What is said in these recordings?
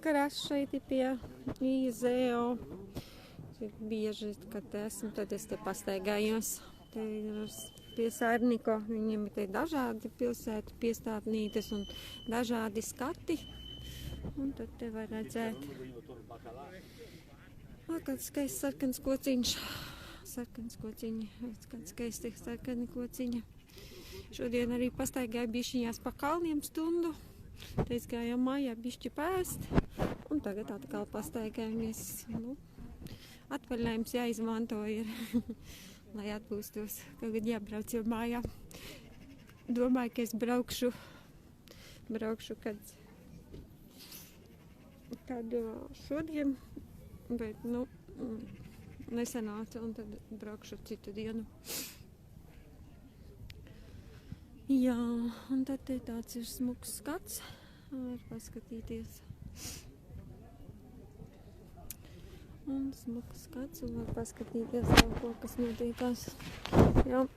krasts šeit pie Izeo. Bieži, kad esmu, tad es te pastaigājos. Te ir pie Sārniko. Viņiem ir te dažādi pilsētu piestātnītes un dažādi skati. Un tad te var redzēt. Kāds skaists sarkans kociņš. Sarkans kociņi. Kāds skaisti sarkani kociņi. Šodien arī pastaigāju bišķiņās pa kalniem stundu. Teiz gājām mājā bišķi pēst. Un tagad atkal pastaigājamies. Atvaļinājums jāizmanto ir, lai atpūstos. Tagad jābrauc jau mājā. Domāju, ka es braukšu, kad šodien, bet, nesanāca, un tad braukšu citu dienu. Jā, un tad te tāds ir smuks skats, var paskatīties. Un smuks skats, un var paskatīties vēl ko, kas notiekās. Jā,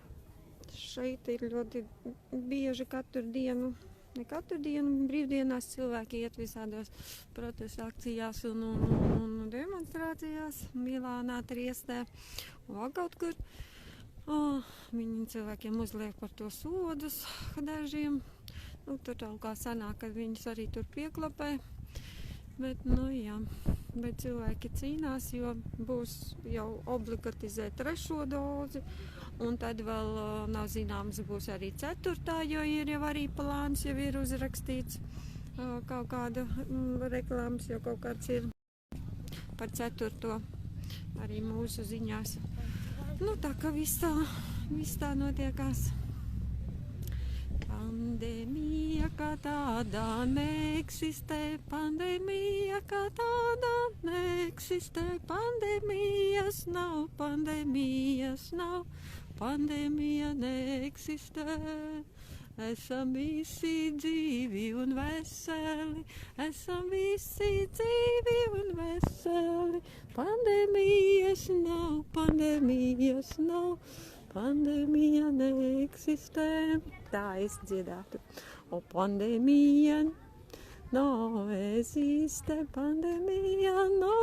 šeit ir ļoti bieži katru dienu, ne katru dienu, brīvdienās cilvēki iet visādos protestu akcijās un demonstrācijās, Milānā, Triestē, vēl kaut kur. Viņi cilvēkiem uzliek par to sodus dažiem. Tur kaut kā sanāk, kad viņus arī tur pieklapē. Bet, jā, bet cilvēki cīnās, jo būs jau obligatizēt 3. dozi. Un tad vēl nav zināms, būs arī 4. jo ir jau arī plāns, jau ir uzrakstīts kaut kāda reklāmas, jau kaut kāds ir par 4. arī mūsu ziņās. Tā kā viss tā notiekās. Pandēmija kā tāda neeksistē, pandēmija kā tāda neeksistē, pandēmijas nav, pandēmija neeksistē. Esam visi dzīvi un veseli, esam visi dzīvi un veseli. Pandēmijas nav, pandēmija neeksistē. Tā es dziedātu. O pandēmija no esiste, pandēmija no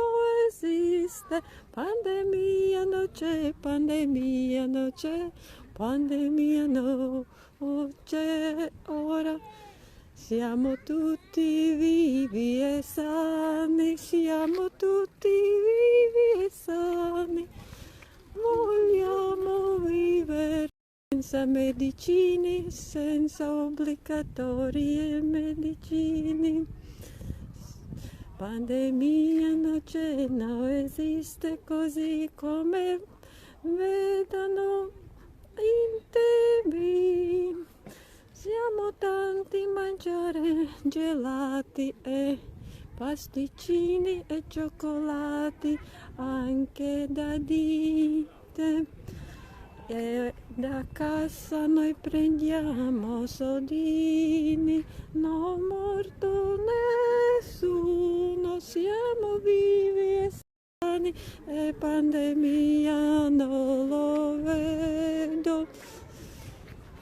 esiste, pandēmija no c'è, pandēmija no c'è, pandēmia no c'è ora. Siamo tutti vivi e sani, siamo tutti vivi e sani. Vogliamo vivere senza medicine, senza obbligatorie medicine. Pandemia non c'è, non esiste così come vedono in TV. Siamo tanti mangiare gelati e pasticcini e cioccolati anche da dite. E da casa noi prendiamo soldini, non morto nessuno, siamo vivi e sani e pandemia non lo vedo.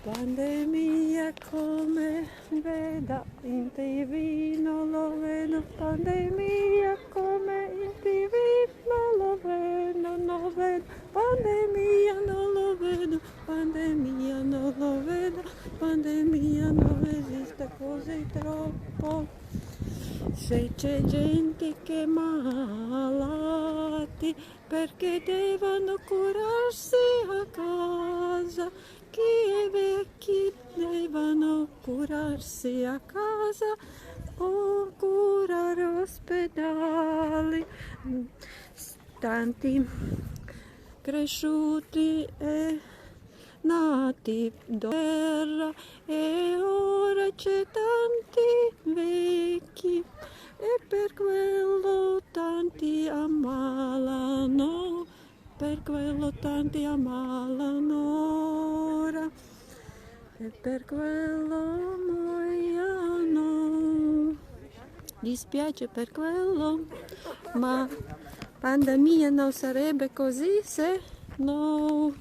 Pandemia come veda in TV non lo vedo, pandemia come in TV non lo vedo, pandemia non lo vedo, pandemia non lo vedo, pandemia non esiste così troppo. Se c'è gente che è malati perché devono curarsi a casa, chi è vecchi devono curarsi a casa o curare ospedali. Tanti cresciuti e nati guerra e ora c'è tanti vecchi e per quello tanti ammalano, per quello tanti ammalano ora e per quello muoiono. Dispiace per quello, ma pandemia non sarebbe così se non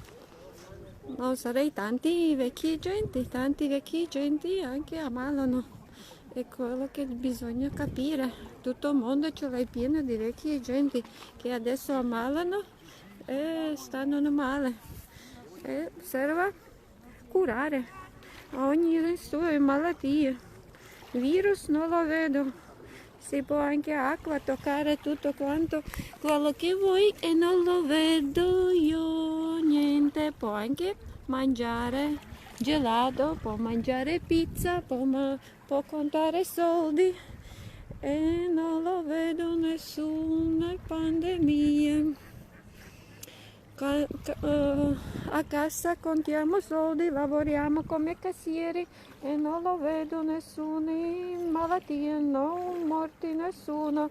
sarei tanti vecchi genti anche ammalano. è quello che bisogna capire. Tutto il mondo ce l'hai pieno di vecchie gente che adesso ammalano e stanno male. E serve curare ogni sua malattia. Virus non lo vedo. Si può anche acqua toccare tutto quanto quello che vuoi e non lo vedo io niente. Può anche mangiare gelato, può mangiare pizza, può contare soldi e non lo vedo nessuna pandemia. A casa contiamo soldi, lavoriamo come cassieri e non lo vedo nessuna malattia, non morti nessuno.